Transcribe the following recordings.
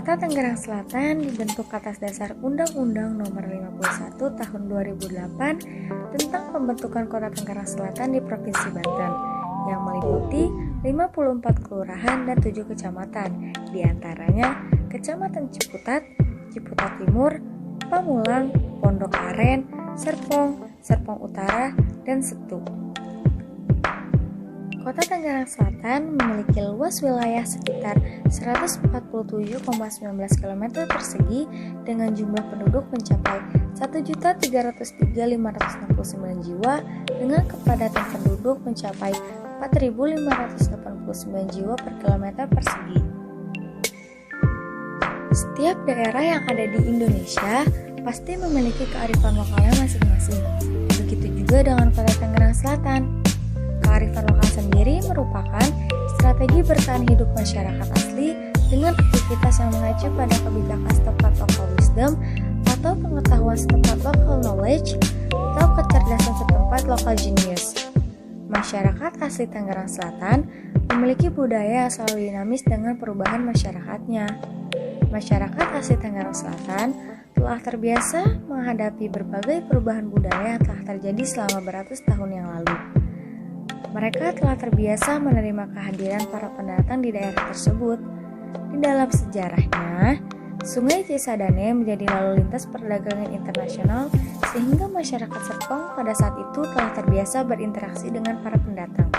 Kota Tangerang Selatan dibentuk atas dasar Undang-Undang Nomor 51 Tahun 2008 tentang pembentukan Kota Tangerang Selatan di Provinsi Banten yang meliputi 54 kelurahan dan 7 kecamatan, diantaranya Kecamatan Ciputat, Ciputat Timur, Pamulang, Pondok Aren, Serpong, Serpong Utara, dan Setu. Kota Tangerang Selatan memiliki luas wilayah sekitar 147,19 km persegi dengan jumlah penduduk mencapai 1.303.569 jiwa dengan kepadatan penduduk mencapai 4.589 jiwa per kilometer persegi. Setiap daerah yang ada di Indonesia pasti memiliki kearifan lokalnya masing-masing. Begitu juga dengan Kota Tangerang Selatan. Kearifan lokal sendiri merupakan strategi bertahan hidup masyarakat asli dengan aktivitas yang mengacu pada kebijakan setempat local wisdom atau pengetahuan setempat local knowledge atau kecerdasan setempat local genius. Masyarakat asli Tangerang Selatan memiliki budaya yang selalu dinamis dengan perubahan masyarakatnya. Masyarakat asli Tangerang Selatan telah terbiasa menghadapi berbagai perubahan budaya yang telah terjadi selama beratus tahun yang lalu. Mereka telah terbiasa menerima kehadiran para pendatang di daerah tersebut. Di dalam sejarahnya, Sungai Cisadane menjadi lalu lintas perdagangan internasional sehingga masyarakat Serpong pada saat itu telah terbiasa berinteraksi dengan para pendatang.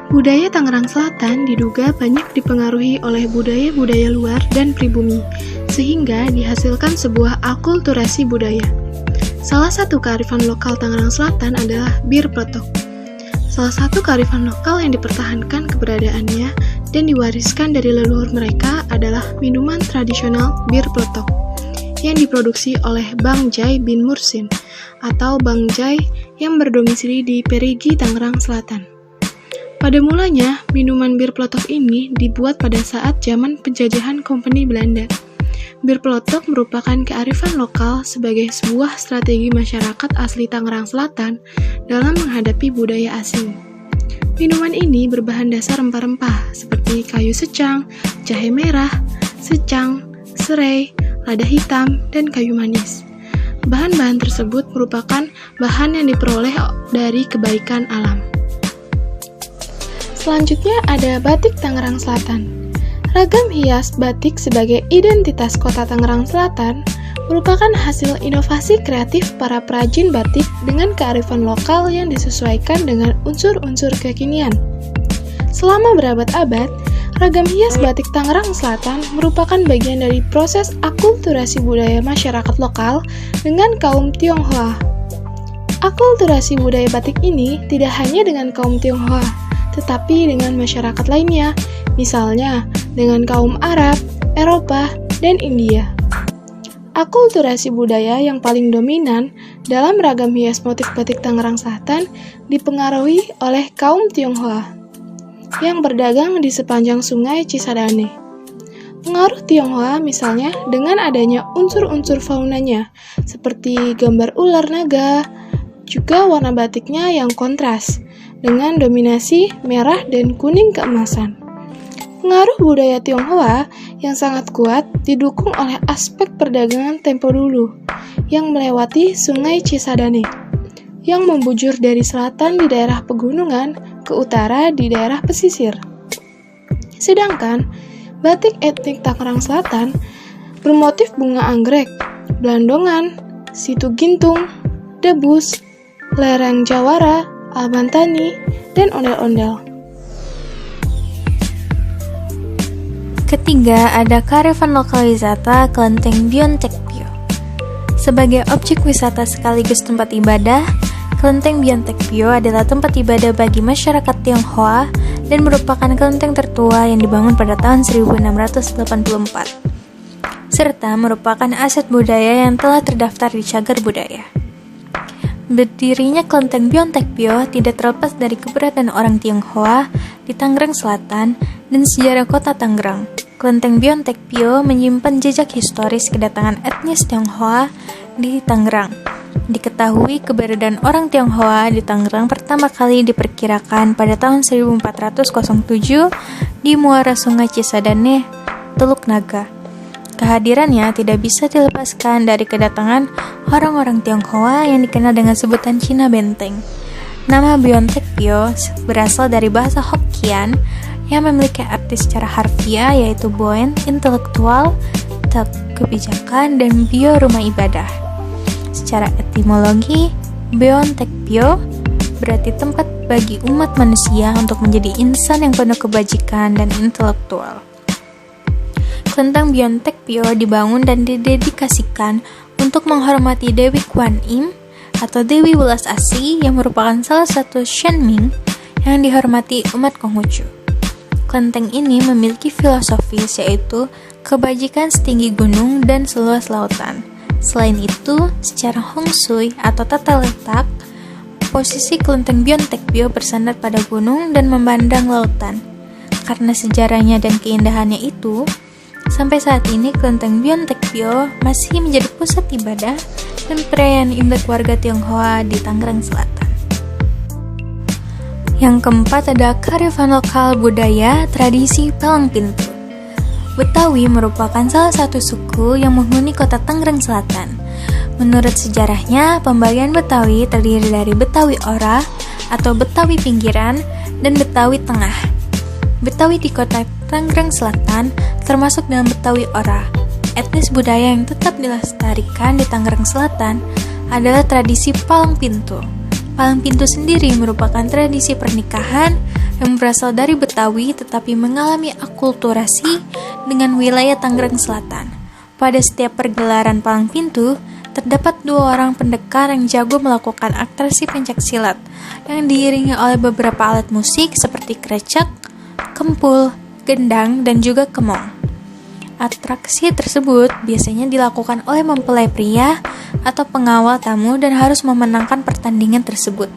Budaya Tangerang Selatan diduga banyak dipengaruhi oleh budaya-budaya luar dan pribumi, sehingga dihasilkan sebuah akulturasi budaya. Salah satu kearifan lokal Tangerang Selatan adalah bir peletok. Salah satu kearifan lokal yang dipertahankan keberadaannya dan diwariskan dari leluhur mereka adalah minuman tradisional bir peletok yang diproduksi oleh Bang Jai bin Mursin atau Bang Jai yang berdomisili di Perigi, Tangerang Selatan. Pada mulanya, minuman bir peletok ini dibuat pada saat zaman penjajahan Kompeni Belanda. Bir peletok merupakan kearifan lokal sebagai sebuah strategi masyarakat asli Tangerang Selatan dalam menghadapi budaya asing. Minuman ini berbahan dasar rempah-rempah seperti kayu secang, jahe merah, secang, serai, lada hitam, dan kayu manis. Bahan-bahan tersebut merupakan bahan yang diperoleh dari kebaikan alam. Selanjutnya ada batik Tangerang Selatan. Ragam hias batik sebagai identitas Kota Tangerang Selatan merupakan hasil inovasi kreatif para perajin batik dengan kearifan lokal yang disesuaikan dengan unsur-unsur kekinian. Selama berabad-abad, ragam hias batik Tangerang Selatan merupakan bagian dari proses akulturasi budaya masyarakat lokal dengan kaum Tionghoa. Akulturasi budaya batik ini tidak hanya dengan kaum Tionghoa, tetapi dengan masyarakat lainnya, misalnya dengan kaum Arab, Eropa, dan India. Akulturasi budaya yang paling dominan dalam ragam hias motif batik Tangerang Selatan dipengaruhi oleh kaum Tionghoa yang berdagang di sepanjang Sungai Cisadane. Pengaruh Tionghoa misalnya dengan adanya unsur-unsur faunanya seperti gambar ular naga, juga warna batiknya yang kontras dengan dominasi merah dan kuning keemasan. Pengaruh budaya Tionghoa yang sangat kuat didukung oleh aspek perdagangan tempo dulu yang melewati Sungai Cisadane yang membujur dari selatan di daerah pegunungan ke utara di daerah pesisir. Sedangkan batik etnik Tangerang Selatan bermotif bunga anggrek, belandongan, situ gintung, debus, lereng jawara, albantani, dan ondel-ondel. Ketiga, ada kearifan lokal wisata Kelenteng Bion Tekpio. Sebagai objek wisata sekaligus tempat ibadah, Kelenteng Bion Tekpio adalah tempat ibadah bagi masyarakat Tionghoa dan merupakan kelenteng tertua yang dibangun pada tahun 1684, serta merupakan aset budaya yang telah terdaftar di Cagar Budaya. Berdirinya Kelenteng Bion Tekpio tidak terlepas dari keberadaan orang Tionghoa di Tangerang Selatan dan sejarah kota Tangerang. Kelenteng Bion Tekpio menyimpan jejak historis kedatangan etnis Tionghoa di Tangerang. Diketahui keberadaan orang Tionghoa di Tangerang pertama kali diperkirakan pada tahun 1407 di muara Sungai Cisadane, Teluk Naga. Kehadirannya tidak bisa dilepaskan dari kedatangan orang-orang Tionghoa yang dikenal dengan sebutan Cina Benteng. Nama Beon Tek Pyo berasal dari bahasa Hokkien yang memiliki arti secara harfiah yaitu Boen, intelektual, Tek, kebijakan, dan Pyo, rumah ibadah. Secara etimologi, Beon Tek Pyo berarti tempat bagi umat manusia untuk menjadi insan yang penuh kebajikan dan intelektual. Kelenteng Beon Tek Pyo dibangun dan didedikasikan untuk menghormati Dewi Kwan Im atau Dewi Welas Asih yang merupakan salah satu Shenming yang dihormati umat Konghucu. Kelenteng ini memiliki filosofis yaitu kebajikan setinggi gunung dan seluas lautan. Selain itu, secara Hong Shui atau tata letak, posisi kelenteng Beon Tek Pyo bersandar pada gunung dan memandang lautan. Karena sejarahnya dan keindahannya itu, sampai saat ini kelenteng Beon Tek Pyo masih menjadi pusat ibadah dan perayaan Imlek warga Tionghoa di Tangerang Selatan. Yang keempat ada kearifan lokal budaya tradisi Palang Pintu. Betawi merupakan salah satu suku yang menghuni kota Tangerang Selatan. Menurut sejarahnya, pembagian Betawi terdiri dari Betawi Ora atau Betawi Pinggiran dan Betawi Tengah. Betawi di kota Tangerang Selatan termasuk dalam Betawi Ora. Etnis budaya yang tetap dilestarikan di Tangerang Selatan adalah tradisi Palang Pintu. Palang Pintu sendiri merupakan tradisi pernikahan yang berasal dari Betawi tetapi mengalami akulturasi dengan wilayah Tangerang Selatan. Pada setiap pergelaran Palang Pintu, terdapat 2 orang pendekar yang jago melakukan atraksi pencaksilat yang diiringi oleh beberapa alat musik seperti krecek, kempul, gendang, dan juga kemong. Atraksi tersebut biasanya dilakukan oleh mempelai pria atau pengawal tamu dan harus memenangkan pertandingan tersebut.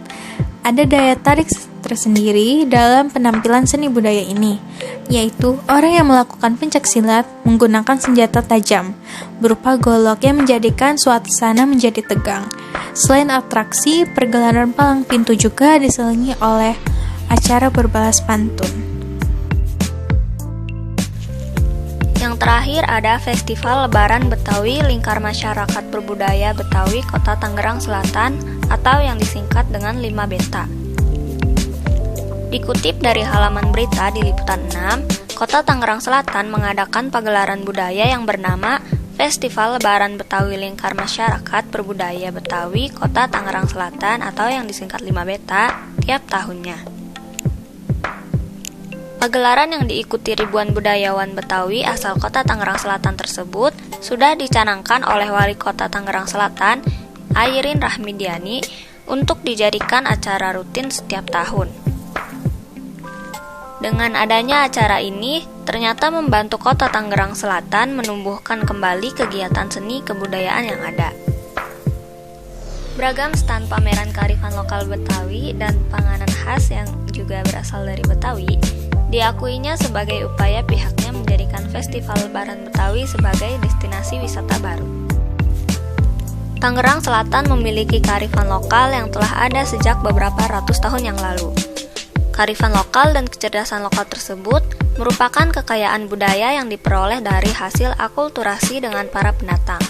Ada daya tarik tersendiri dalam penampilan seni budaya ini, yaitu orang yang melakukan pencaksilat menggunakan senjata tajam berupa golok yang menjadikan suasana menjadi tegang. Selain atraksi, pergelaran Palang Pintu juga diselingi oleh acara berbalas pantun. Yang terakhir ada Festival Lebaran Betawi Lingkar Masyarakat Berbudaya Betawi Kota Tangerang Selatan atau yang disingkat dengan 5 Beta. Dikutip dari halaman berita di Liputan 6, Kota Tangerang Selatan mengadakan pagelaran budaya yang bernama Festival Lebaran Betawi Lingkar Masyarakat Berbudaya Betawi Kota Tangerang Selatan atau yang disingkat 5 Beta tiap tahunnya. Pagelaran yang diikuti ribuan budayawan Betawi asal kota Tangerang Selatan tersebut sudah dicanangkan oleh Wali Kota Tangerang Selatan, Ayrin Rahmidiani, untuk dijadikan acara rutin setiap tahun. Dengan adanya acara ini, ternyata membantu kota Tangerang Selatan menumbuhkan kembali kegiatan seni kebudayaan yang ada. Beragam stand pameran kearifan lokal Betawi dan panganan khas yang juga berasal dari Betawi diakuinya sebagai upaya pihaknya menjadikan Festival Lebaran Betawi sebagai destinasi wisata baru. Tangerang Selatan memiliki kearifan lokal yang telah ada sejak beberapa ratus tahun yang lalu. Kearifan lokal dan kecerdasan lokal tersebut merupakan kekayaan budaya yang diperoleh dari hasil akulturasi dengan para pendatang.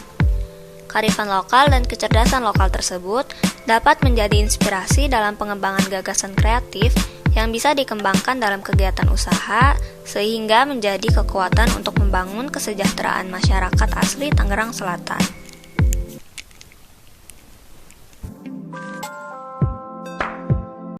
Kearifan lokal dan kecerdasan lokal tersebut dapat menjadi inspirasi dalam pengembangan gagasan kreatif yang bisa dikembangkan dalam kegiatan usaha sehingga menjadi kekuatan untuk membangun kesejahteraan masyarakat asli Tangerang Selatan.